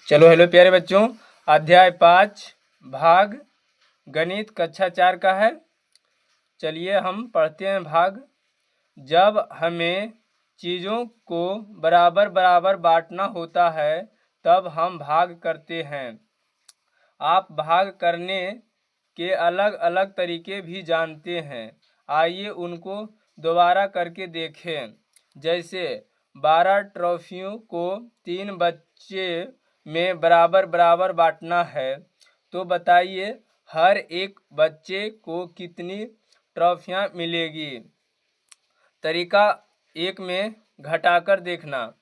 चलो हेलो प्यारे बच्चों, अध्याय 5 भाग गणित कक्षा 4 का है। चलिए हम पढ़ते हैं भाग। जब हमें चीज़ों को बराबर बराबर बांटना होता है तब हम भाग करते हैं। आप भाग करने के अलग अलग तरीके भी जानते हैं। आइए उनको दोबारा करके देखें। जैसे 12 ट्रॉफियों को 3 बच्चे में बराबर बराबर बांटना है, तो बताइए हर एक बच्चे को कितनी ट्रॉफियाँ मिलेगी। तरीका 1 में घटाकर देखना।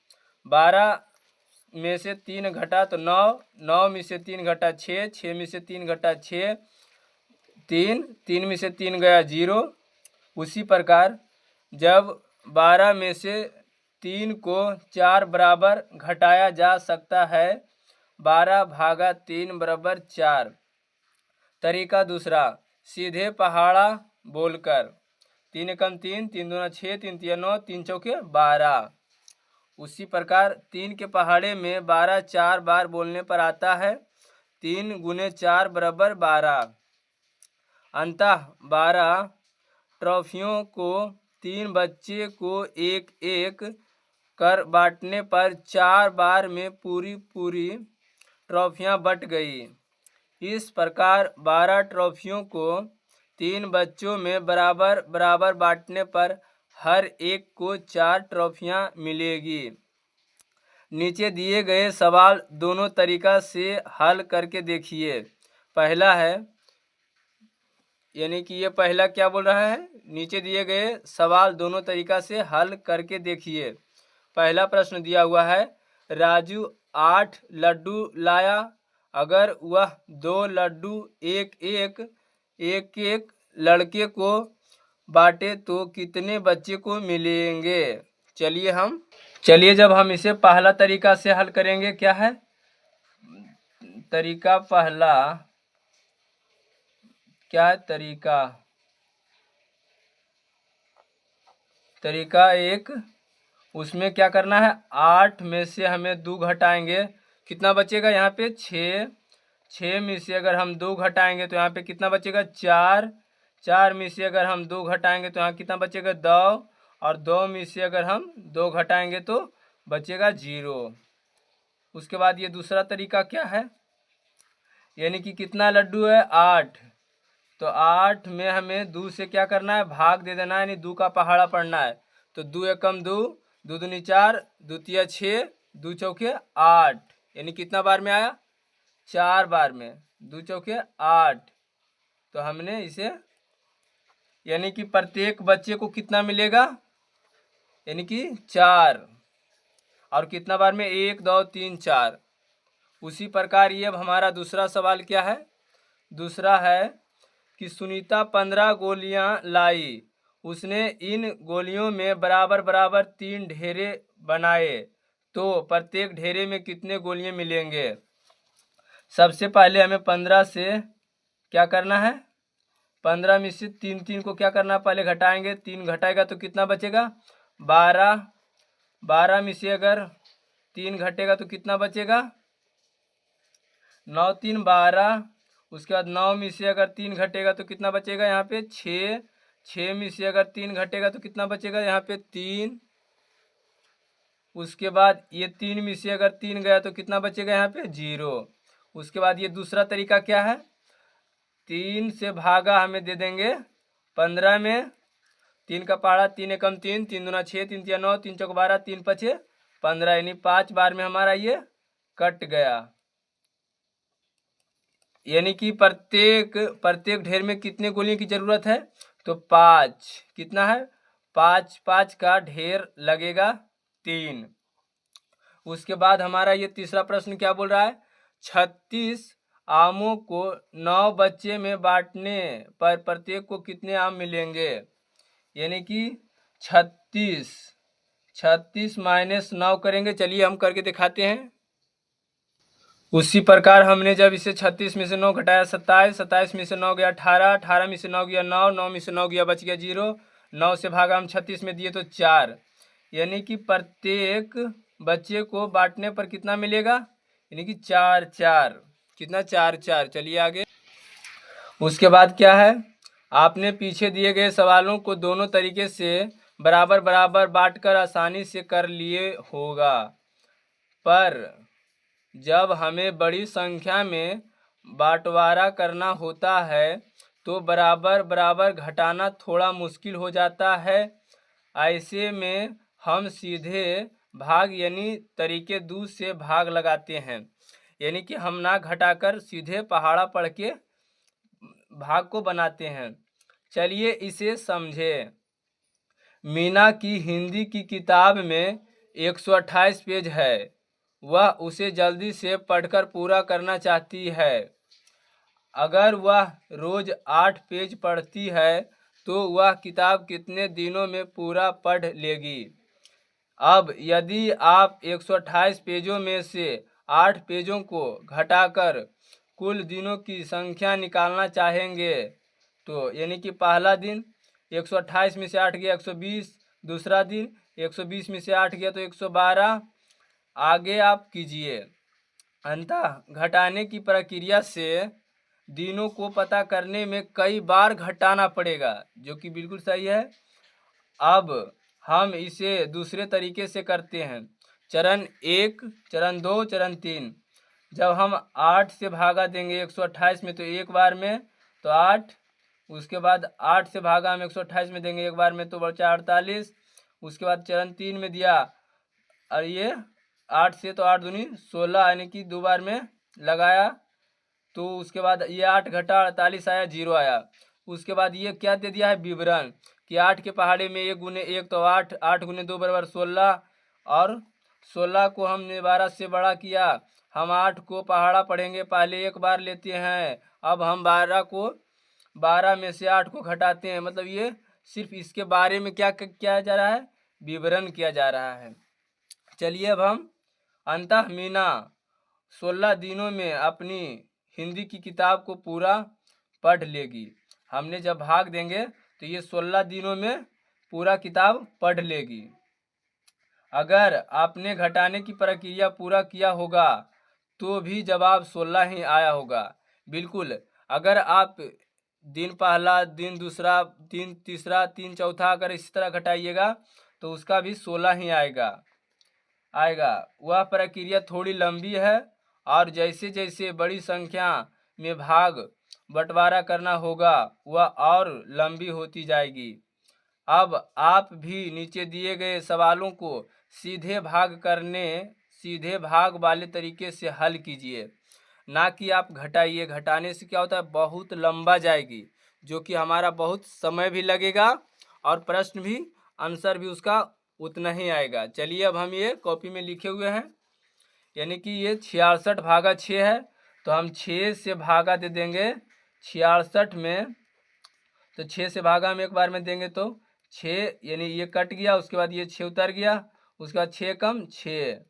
12 में से 3 घटा तो 9, 9 में से 3 घटा 6, 6 में से 3 घटा 6, 3 में से 3 गया 0। उसी प्रकार जब 12 में से 3 को 4 बराबर घटाया जा सकता है, 12 भागा 3 बराबर 4। तरीका दूसरा, सीधे पहाड़ा बोलकर। 3 एकम 3, 3 दूना 6, 3 तिया 9, 3 चौके 12। उसी प्रकार 3 के पहाड़े में 12 4 बार बोलने पर आता है। 3 गुने 4 बराबर 12। अंततः 12 ट्रॉफियों को 3 बच्चे को एक एक कर बांटने पर 4 बार में पूरी ट्रॉफियां बट गई। इस प्रकार 12 ट्रॉफियों को 3 बच्चों में बराबर बराबर बांटने पर हर एक को 4 ट्रॉफियां मिलेगी। नीचे दिए गए सवाल दोनों तरीका से हल करके देखिए। पहला है, यानी कि ये पहला क्या बोल रहा है, नीचे दिए गए सवाल दोनों तरीका से हल करके देखिए। पहला प्रश्न दिया हुआ है, राजू 8 लड्डू लाया। अगर वह 2 लड्डू एक एक लड़के को बांटे तो कितने बच्चे को मिलेंगे। चलिए जब हम इसे पहला तरीका से हल करेंगे, क्या है तरीका पहला, क्या है तरीका 1। उसमें क्या करना है, 8 में से हमें 2 घटाएंगे, कितना बचेगा यहाँ पे 6। 6 में से अगर हम 2 घटाएंगे तो यहाँ पे कितना बचेगा 4। 4 में से अगर हम 2 घटाएंगे तो यहाँ कितना बचेगा 2। और 2 में से अगर हम 2 घटाएंगे तो बचेगा 0। उसके बाद ये दूसरा तरीका क्या है, यानी कि कितना लड्डू है 8, तो 8 में हमें 2 से क्या करना है, भाग दे देना है, यानी 2 का पहाड़ा पढ़ना है। तो 2 एकम 2, 2 दूनी 4, 2 तिया 6, 2 चौके 8, यानी कितना बार में आया 4 बार में, 2 चौके 8। तो हमने इसे, यानी कि प्रत्येक बच्चे को कितना मिलेगा, यानी कि 4, और कितना बार में 1 2 3 4। उसी प्रकार ये अब हमारा दूसरा सवाल क्या है, दूसरा है कि सुनीता 15 गोलियां लाई। उसने इन गोलियों में बराबर बराबर 3 ढेरे बनाए, तो प्रत्येक ढेरे में कितने गोलियां मिलेंगे। सबसे पहले हमें 15 से क्या करना है, 15 में से 3 को क्या करना है, पहले घटाएंगे, 3 घटाएगा तो कितना बचेगा 12। 12 में से अगर 3 घटेगा तो कितना बचेगा 9 3 12। उसके बाद 9 में से अगर 3 घटेगा तो कितना बचेगा यहाँ पे 6। 6 में से अगर 3 घटेगा तो कितना बचेगा यहाँ पे 3। उसके बाद ये 3 में से अगर 3 गया तो कितना बचेगा यहाँ पे 0। उसके बाद ये दूसरा तरीका क्या है, 3 से भागा हमें दे देंगे 15 में। 3 का पहाड़ा 3 एकम 3, 3 दूना 6, 3 तिया 9, 3 चौक 12, 3 पचे 15, यानी 5 बार में हमारा ये कट गया। यानी कि प्रत्येक ढेर में कितने गोलियों की जरूरत है, तो 5। कितना है 5, 5 का ढेर लगेगा 3। उसके बाद हमारा ये तीसरा प्रश्न क्या बोल रहा है, 36 आमों को 9 बच्चे में बांटने पर प्रत्येक को कितने आम मिलेंगे। यानी कि 36 माइनस 9 करेंगे। चलिए हम करके दिखाते हैं। उसी प्रकार हमने जब इसे 36 में से 9 घटाया 27, 27 में से 9 गया 18, 18 में से 9 गया 9, 9 में से 9 गया बच गया 0, 9 से भागा हम 36 में दिए तो 4। यानी कि प्रत्येक बच्चे को बांटने पर कितना मिलेगा, यानी कि 4 4, कितना 4 4। चलिए आगे। उसके बाद क्या है, आपने पीछे दिए गए सवालों को दोनों तरीके से बराबर बराबर बांटकर आसानी से कर लिए होगा, पर जब हमें बड़ी संख्या में बंटवारा करना होता है तो बराबर बराबर घटाना थोड़ा मुश्किल हो जाता है। ऐसे में हम सीधे भाग यानी तरीके 2 से भाग लगाते हैं, यानी कि हम ना घटाकर सीधे पहाड़ा पढ़ के भाग को बनाते हैं। चलिए इसे समझें। मीना की हिंदी की किताब में 128 पेज है। वह उसे जल्दी से पढ़कर पूरा करना चाहती है। अगर वह रोज 8 पेज पढ़ती है तो वह किताब कितने दिनों में पूरा पढ़ लेगी? अब यदि आप 128 पेजों में से 8 पेजों को घटाकर कुल दिनों की संख्या निकालना चाहेंगे तो यानी कि पहला दिन 128 में से 8 गया 120, दूसरा दिन 120 में से 8 गया तो 112, आगे आप कीजिए। अंततः घटाने की प्रक्रिया से दिनों को पता करने में कई बार घटाना पड़ेगा, जो कि बिल्कुल सही है। अब हम इसे दूसरे तरीके से करते हैं। चरण 1, चरण 2, चरण 3। जब हम 8 से भागा देंगे 128 में तो एक बार में तो 8, उसके बाद 8 से भागा हम 128 में देंगे एक बार में तो बचा 48, उसके बाद चरण 3 में दिया और ये 8 से तो 8 दूनी 16 यानी कि 2 बार में लगाया तो उसके बाद ये 8 घटा 48 आया, 0 आया। उसके बाद ये क्या दे दिया है विवरण कि 8 के पहाड़े में 1 गुने 1 तो 8, 8 गुने 2 बराबर 16, और 16 को हमने 12 से बड़ा किया। हम 8 को पहाड़ा पढ़ेंगे, पहले एक बार लेते हैं, अब हम 12 में से 8 को घटाते हैं। मतलब ये सिर्फ इसके बारे में क्या किया जा रहा है, विवरण किया जा रहा है। चलिए अब हम अंततः मीना 16 दिनों में अपनी हिंदी की किताब को पूरा पढ़ लेगी। हमने जब भाग देंगे तो ये 16 दिनों में पूरा किताब पढ़ लेगी। अगर आपने घटाने की प्रक्रिया पूरा किया होगा तो भी जवाब 16 ही आया होगा। बिल्कुल, अगर आप दिन पहला, दिन दूसरा, दिन तीसरा, दिन चौथा अगर इस तरह घटाइएगा तो उसका भी 16 ही आएगा। वह प्रक्रिया थोड़ी लंबी है और जैसे जैसे बड़ी संख्या में भाग बंटवारा करना होगा वह और लंबी होती जाएगी। अब आप भी नीचे दिए गए सवालों को सीधे भाग वाले तरीके से हल कीजिए, ना कि आप घटाइए। घटाने से क्या होता है, बहुत लंबा जाएगी, जो कि हमारा बहुत समय भी लगेगा और प्रश्न भी, आंसर भी उसका उतना ही आएगा। चलिए अब हम ये कॉपी में लिखे हुए हैं, यानी कि ये 66 भागा 6 है तो हम 6 से भागा दे देंगे 66 में, तो 6 से भागा हम एक बार में देंगे तो 6, यानी ये कट गया, उसके बाद ये 6 उतर गया, उसके बाद 6 कम 6,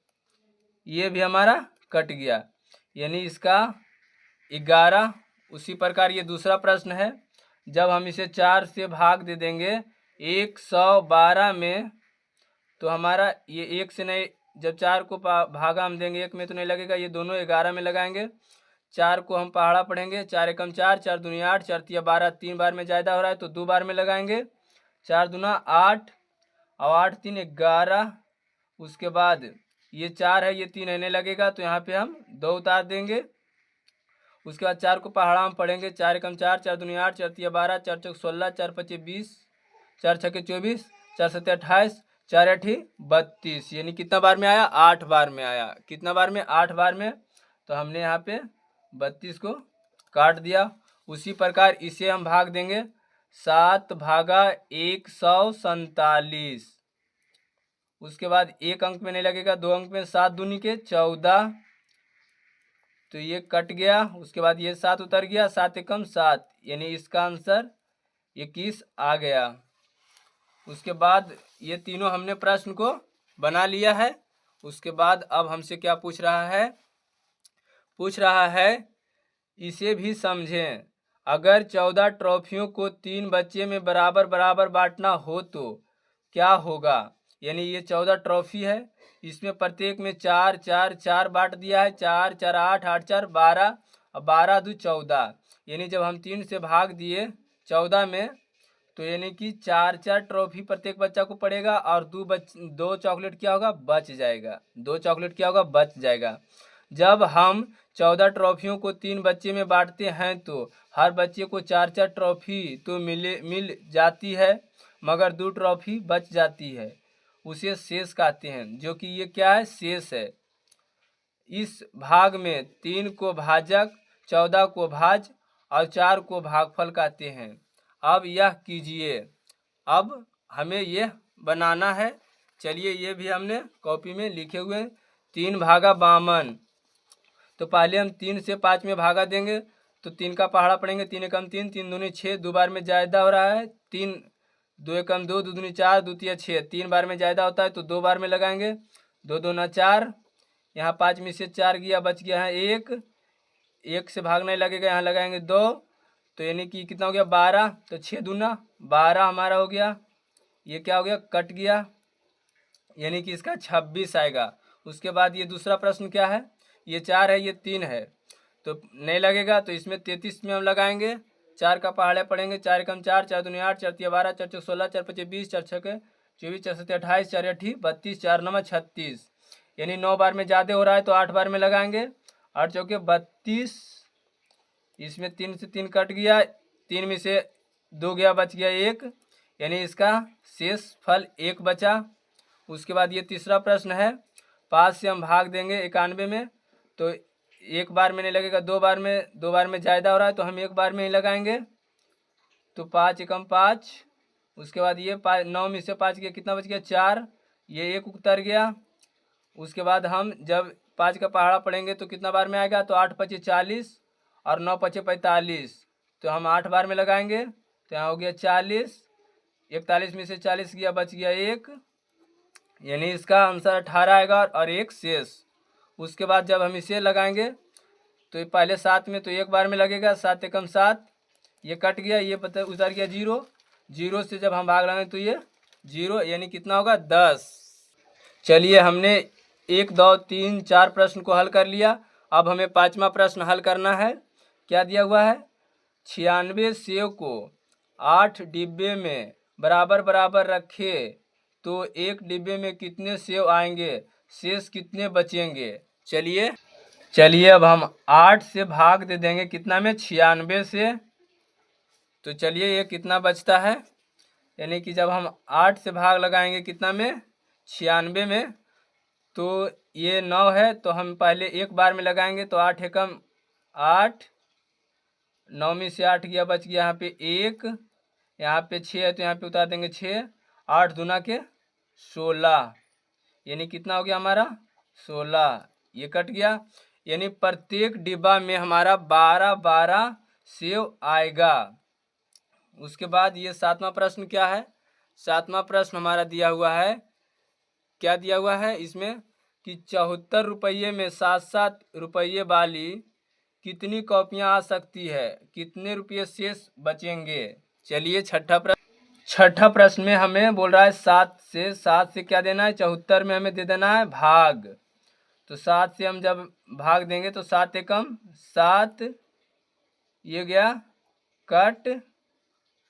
ये भी हमारा कट गया, यानी इसका 11। उसी प्रकार ये दूसरा प्रश्न है। जब हम इसे 4 से भाग दे देंगे 112 में तो हमारा ये 1 से नहीं, जब 4 को भागा हम देंगे 1 में तो नहीं लगेगा, ये दोनों 11 में लगाएंगे। 4 को हम पहाड़ा पढ़ेंगे, 4 एकम 4, 4 दूनी 8, 4 तिया 12, 3 बार में ज़्यादा हो रहा है तो 2 बार में लगाएंगे। 4 दूना 8 और 8 3 11, उसके बाद ये 4 है, ये 3 नहीं लगेगा तो यहाँ पे हम 2 उतार देंगे। उसके बाद 4 को पहाड़ा हम पढ़ेंगे, 4 एकम 4, 4 दूनी 8, 4 तिया 12, 4 चौक 16, 4 पचे 20, 4 छके 24, 4 सत्ते 28, 4 8 32, यानी कितना बार में आया, 8 बार में आया। कितना बार में, 8 बार में, तो हमने यहाँ पे 32 को काट दिया। उसी प्रकार इसे हम भाग देंगे 7 भागा 147, उसके बाद एक अंक में नहीं लगेगा, 2 अंक में, 7 दूनी के 14, तो ये कट गया, उसके बाद ये 7 उतर गया, 7 एकम 7, यानी इसका आंसर 21 आ गया। उसके बाद ये तीनों हमने प्रश्न को बना लिया है। उसके बाद अब हमसे क्या पूछ रहा है, इसे भी समझें। अगर 14 ट्रॉफियों को 3 बच्चे में बराबर बराबर बांटना हो तो क्या होगा? यानी ये 14 ट्रॉफी है, इसमें प्रत्येक में 4 4 4 बांट दिया है। 4 4 8 8 4 12 और 12 2 14, यानी जब हम 3 से भाग दिए 14 में, तो यानी कि 4 4 ट्रॉफी प्रत्येक बच्चा को पड़ेगा और दो चॉकलेट क्या होगा, बच जाएगा। 2 चॉकलेट क्या होगा, बच जाएगा। जब हम 14 ट्रॉफियों को 3 बच्चे में बांटते हैं तो हर बच्चे को 4 4 ट्रॉफी तो मिल जाती है, मगर 2 ट्रॉफी बच जाती है, उसे शेष कहते हैं, जो कि ये क्या है, शेष है। इस भाग में 3 को भाजक, 14 को भाज और 4 को भागफल कहते हैं। अब यह कीजिए। अब हमें यह बनाना है। चलिए, ये भी हमने कॉपी में लिखे हुए हैं। 3 भागा 52, तो पहले हम 3 से 5 में भागा देंगे, तो 3 का पहाड़ा पड़ेंगे। 3 एकम 3, 3 दूनी 6, 2 बार में जायदा हो रहा है। 3 2 एकम 2, 2 दूनी 4, 2 तिया 6, 3 बार में जायदा होता है तो 2 बार में लगाएंगे। 2 दूना 4, यहाँ 5 में से 4 गया, बच गया है 1, 1 से भागना ही लगेगा, यहाँ लगाएंगे 2, तो यानी कि कितना हो गया, 12, तो 6 दूना 12 हमारा हो गया। ये क्या हो गया, कट गया, यानी कि इसका 26 आएगा। उसके बाद ये दूसरा प्रश्न क्या है, ये 4 है, ये 3 है, तो नहीं लगेगा, तो इसमें 33 में हम लगाएंगे। 4 का पहाड़े पड़ेंगे। 4 एकम 4, 4 दूनी 8, 4 तिया 12, 4 चौक 16, 4 पचे 20, 4 छके 24, 4 सत्ते 28, 4 अठी 32, 4 नवा 36, यानी 9 बार में ज़्यादा हो रहा है तो 8 बार में लगाएंगे। 8 चौके 32, इसमें 3 से 3 कट गया, 3 में से 2 गया, बच गया 1, यानी इसका शेष फल 1 बचा। उसके बाद ये तीसरा प्रश्न है। 5 से हम भाग देंगे 91 में, तो 1 बार में नहीं लगेगा, 2 बार में ज़्यादा हो रहा है तो हम 1 बार में ही लगाएंगे। तो 5 एकम 5, उसके बाद ये 9 में से 5 गया, कितना बच गया, 4, ये 1 उतर गया। उसके बाद हम जब 5 का पहाड़ा पड़ेंगे तो कितना बार में आएगा, तो 8 पचे 40 और 9 पचे 45, तो हम 8 बार में लगाएंगे, तो यहाँ हो गया 40। 41 में से 40 गया, बच गया 1, यानी इसका आंसर 18 आएगा और 1 शेष। उसके बाद जब हम इसे लगाएंगे तो पहले 7 में, तो 1 बार में लगेगा, 7 एकम 7, ये कट गया, ये पता उतर गया 0, 0 से जब हम भाग लगाएंगे तो ये 0, यानी कितना होगा, 10। चलिए, हमने 1 2 3 4 प्रश्न को हल कर लिया। अब हमें 5वां प्रश्न हल करना है। क्या दिया हुआ है, 96 सेव को 8 डिब्बे में बराबर बराबर रखे तो एक डिब्बे में कितने सेव आएंगे, शेष कितने बचेंगे। चलिए अब हम 8 से भाग दे देंगे, कितना में, 96 से, तो चलिए ये कितना बचता है, यानी कि जब हम 8 से भाग लगाएंगे कितना में, 96 में, तो ये 9 है, तो हम पहले 1 बार में लगाएंगे, तो 8 एकम 8, 9 में से 8 गया, बच गया यहाँ पे 1, यहाँ पे 6 है तो यहाँ पे उतार देंगे 6, 8 दूना के 16, यानी कितना हो गया हमारा, 16, ये कट गया, यानी प्रत्येक डिब्बा में हमारा 12 12 सेव आएगा। उसके बाद ये 7वां प्रश्न क्या है, 7वां प्रश्न हमारा दिया हुआ है। क्या दिया हुआ है इसमें कि 74 रुपये में 7 रुपये वाली कितनी कॉपियां आ सकती है, कितने रुपये शेष बचेंगे। चलिए, छठा प्रश्न में हमें बोल रहा है 7 से क्या देना है, 74 में हमें दे देना है भाग, तो 7 से हम जब भाग देंगे तो 7 एकम 7, ये गया कट,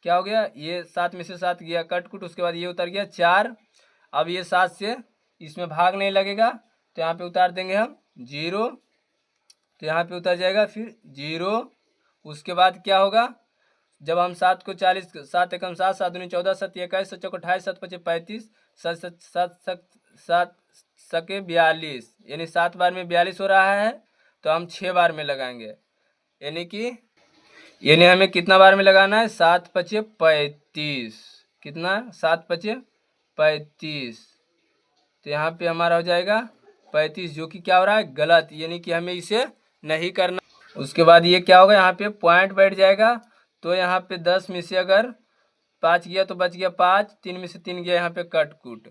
क्या हो गया, ये 7 में से 7 गया कट कुट, उसके बाद ये उतर गया 4। अब ये 7 से इसमें भाग नहीं लगेगा, तो यहाँ पे उतार देंगे हम 0, तो यहाँ पे उतर जाएगा फिर 0। उसके बाद क्या होगा, जब हम 7 को 40, 7 एकम 7, 7 दूनी 14, 7 21, 7 चौक 28, 7 पचे 35, 7 सके 42, यानी 7 बार में 42 हो रहा है, तो हम 6 बार में लगाएंगे, यानी हमें कितना बार में लगाना है, 7 पचे 35, कितना, 7 पचे 35, तो यहाँ पे हमारा हो जाएगा 35, जो कि क्या हो रहा है, गलत, यानी कि हमें इसे नहीं करना। उसके बाद ये क्या होगा, यहाँ पे पॉइंट बैठ जाएगा, तो यहाँ पे 10 में से अगर 5 गया तो बच गया 5, 3 में से 3 गया, यहाँ पे कट कुट।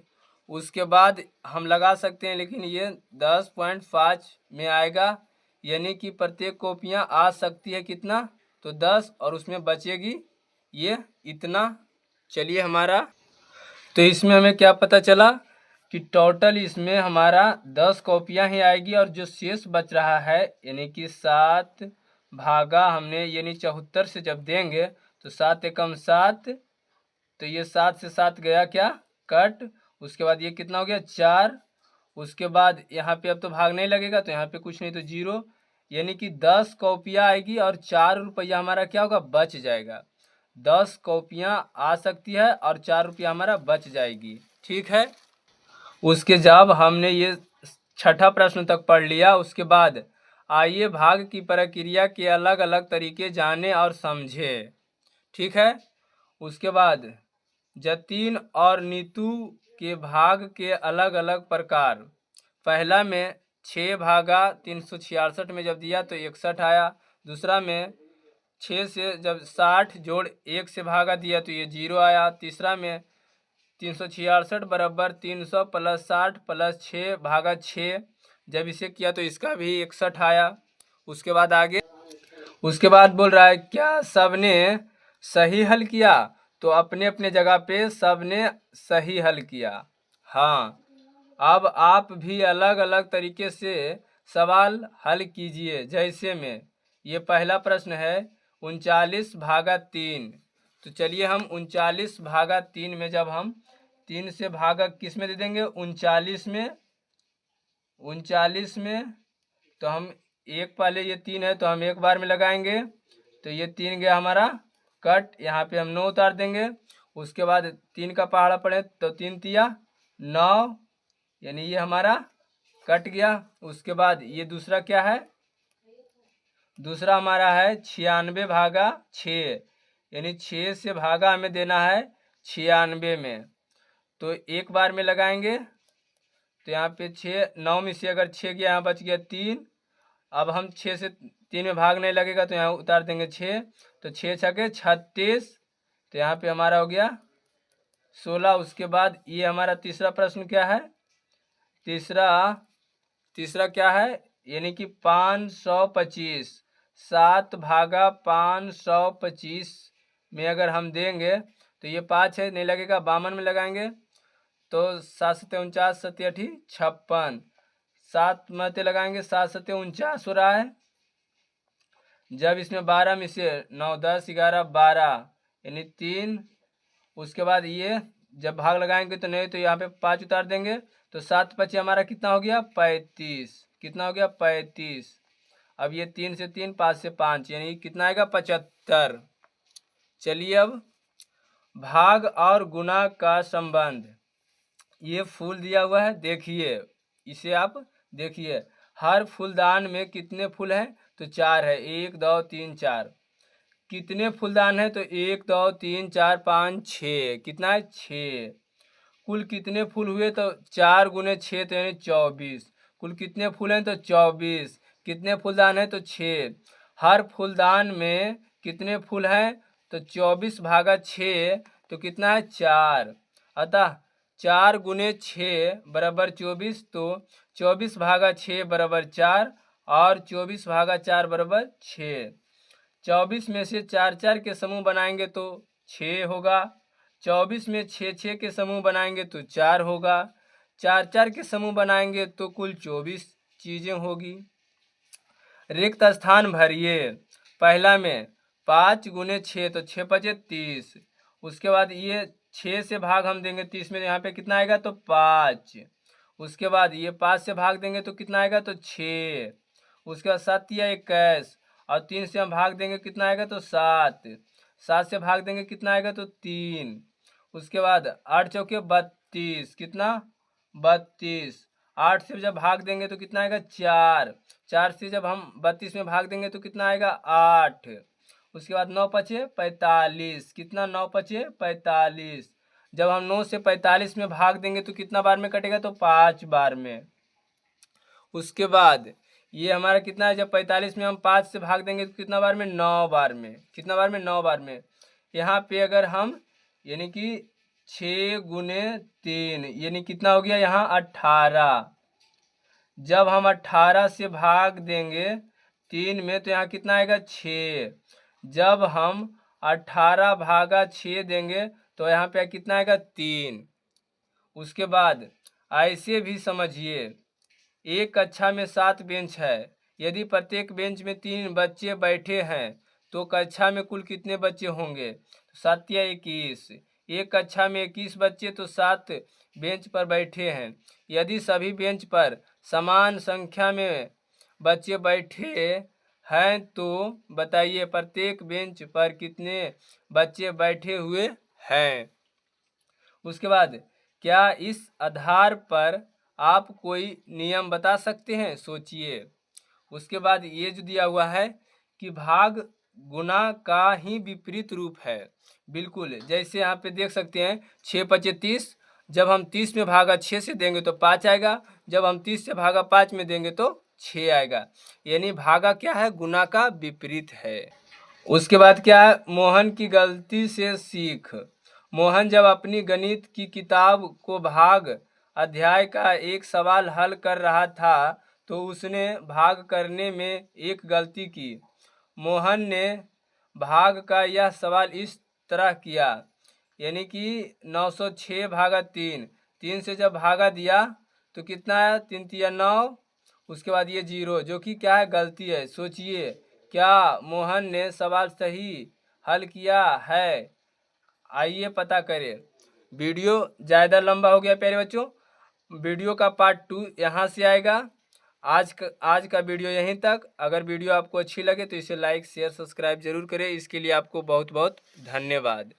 उसके बाद हम लगा सकते हैं, लेकिन ये 10.5 में आएगा, यानी कि प्रत्येक कॉपियाँ आ सकती है कितना, तो 10, और उसमें बचेगी ये इतना। चलिए हमारा, तो इसमें हमें क्या पता चला कि टोटल इसमें हमारा 10 कॉपियाँ ही आएगी और जो शेष बच रहा है यानी कि 7 भागा हमने यानी 74 से जब देंगे तो 7 एकम 7, तो ये 7 से 7 गया क्या कट। उसके बाद ये कितना हो गया 4। उसके बाद यहाँ पे अब तो भाग नहीं लगेगा तो यहाँ पे कुछ नहीं तो 0, यानी कि 10 कॉपियाँ आएगी और 4 रुपया हमारा क्या होगा बच जाएगा। 10 कॉपियाँ आ सकती है और 4 रुपया हमारा बच जाएगी। ठीक है, उसके जब हमने ये छठा प्रश्न तक पढ़ लिया, उसके बाद आइए भाग की प्रक्रिया के अलग अलग तरीके जाने और समझे। ठीक है, उसके बाद जतिन और नीतू के भाग के अलग अलग प्रकार। पहला में 6 भागा 366 में जब दिया तो 61 आया। दूसरा में 6 से जब 60 जोड़ 1 से भागा दिया तो ये 0 आया। तीसरा में 366 बराबर 300 प्लस 60 प्लस 6 भागा 6, जब इसे किया तो इसका भी 61 आया। उसके बाद आगे उसके बाद बोल रहा है क्या सबने सही हल किया, तो अपने अपने जगह पे सबने सही हल किया। हाँ, अब आप भी अलग अलग तरीके से सवाल हल कीजिए। जैसे में ये पहला प्रश्न है 39 भागा 3, तो चलिए हम 39 भागा 3 में जब हम 3 से भागा किस में दे देंगे 39 में, 39 में तो हम एक पहले ये 3 है तो हम एक बार में लगाएंगे तो ये 3 गया हमारा कट, यहाँ पे हम 9 उतार देंगे। उसके बाद 3 का पहाड़ा पड़े तो 3 तिया 9, यानी ये हमारा कट गया। उसके बाद ये दूसरा क्या है, दूसरा हमारा है 96 भागा 6, यानी 6 से भागा हमें देना है 96 में, तो एक बार में लगाएंगे तो यहाँ पे 6 9 में से अगर 6 गया यहाँ बच गया 3। अब हम 6 से 3 में भाग नहीं लगेगा तो यहाँ उतार देंगे 6, तो 6 छके 36, तो यहाँ पे हमारा हो गया 16। उसके बाद ये हमारा तीसरा प्रश्न क्या है, तीसरा क्या है, यानी कि 525, 7 भागा 525 में अगर हम देंगे तो ये 5 है नहीं लगेगा 52 में लगाएंगे तो 7 सत्ते 49 सत्ते 56, 7 मते लगाएंगे 7 सत्ते 49 हो रहा है। जब इसमें 12 में से 9 10 11 12 यानी 3। उसके बाद ये जब भाग लगाएंगे तो नहीं तो यहाँ पे 5 उतार देंगे तो 7 5 हमारा कितना हो गया 35, कितना हो गया 35। अब ये 3 से 3 5 से 5 यानी कितना आएगा 75। चलिए अब भाग और गुना का संबंध। ये फूल दिया हुआ है, देखिए इसे आप देखिए, हर फूलदान में कितने फूल हैं तो 4 है, 1 2 3 4। कितने फूलदान है तो 1 2 3 4 5 6, कितना है 6। कुल कितने फूल हुए तो 4 गुने 6 तो यानी 24। कुल कितने फूल हैं तो 24। कितने फूलदान है तो 6। हर फूलदान में कितने फूल हैं तो 24 भागा 6, तो कितना है 4। अतः 4 गुने 6 बराबर 24, तो 24 भागा 6 बराबर 4 और 24 भागा 4 बराबर 6। 24 में से 4 4 के समूह बनाएंगे तो 6 होगा। 24 में 6 6 के समूह बनाएंगे तो 4 होगा। 4 4 के समूह बनाएंगे तो कुल 24 चीज़ें होगी। रिक्त स्थान भरिए। पहला में 5 गुने 6 तो 6 5 30। उसके बाद ये 6 से भाग हम देंगे 30 में, यहाँ पे कितना आएगा तो 5। उसके बाद ये 5 से भाग देंगे तो कितना आएगा तो 6। उसके बाद 7 या 21 और 3 से हम भाग देंगे कितना आएगा तो 7। 7 से भाग देंगे कितना आएगा तो 3। उसके बाद 8 चौके 32, कितना 32। 8 से जब भाग देंगे तो कितना आएगा 4। 4 से जब हम 32 में भाग देंगे तो कितना आएगा 8। उसके बाद 9 पचे 45, कितना 9 पचे 45। जब हम 9 से 45 में भाग देंगे तो कितना बार में कटेगा तो 5 बार में। उसके बाद ये हमारा कितना है, जब 45 में हम 5 से भाग देंगे तो कितना बार में 9 बार में, कितना बार में 9 बार में। यहाँ पे अगर हम यानी कि 6 गुने 3 यानी कितना हो गया यहाँ 18। जब हम 18 से भाग देंगे 3 में तो यहाँ कितना आएगा 6। जब हम 18 भागा 6 देंगे तो यहाँ पे कितना आएगा 3। उसके बाद ऐसे भी समझिए, एक कक्षा में 7 बेंच है। यदि प्रत्येक बेंच में 3 बच्चे बैठे हैं तो कक्षा में कुल कितने बच्चे होंगे? 7 या 21। एक कक्षा में 21 बच्चे तो 7 बेंच पर बैठे हैं। यदि सभी बेंच पर समान संख्या में बच्चे बैठे हैं तो बताइए प्रत्येक बेंच पर कितने बच्चे बैठे हुए हैं। उसके बाद क्या इस आधार पर आप कोई नियम बता सकते हैं? सोचिए। उसके बाद ये जो दिया हुआ है कि भाग गुना का ही विपरीत रूप है। बिल्कुल, जैसे यहाँ पे देख सकते हैं 6 पचे 30। जब हम 30 में भागा 6 से देंगे तो 5 आएगा। जब हम 30 से भागा 5 में देंगे तो 6 आएगा। यानी भागा क्या है? गुना का विपरीत है। उसके बाद क्या है? मोहन की गलती से सीख। मोहन जब अपनी गणित की किताब को भाग अध्याय का एक सवाल हल कर रहा था तो उसने भाग करने में एक गलती की। मोहन ने भाग का यह सवाल इस तरह किया, यानी कि 906 भागा 3। 3 से जब भागा दिया तो कितना है? 3 तिया 9। उसके बाद ये 0 जो कि क्या है? गलती है। सोचिए क्या मोहन ने सवाल सही हल किया है? आइए पता करें। वीडियो ज़्यादा लंबा हो गया प्यारे बच्चों। वीडियो का पार्ट 2 यहाँ से आएगा। आज का वीडियो यहीं तक। अगर वीडियो आपको अच्छी लगे तो इसे लाइक शेयर सब्सक्राइब जरूर करें। इसके लिए आपको बहुत बहुत धन्यवाद।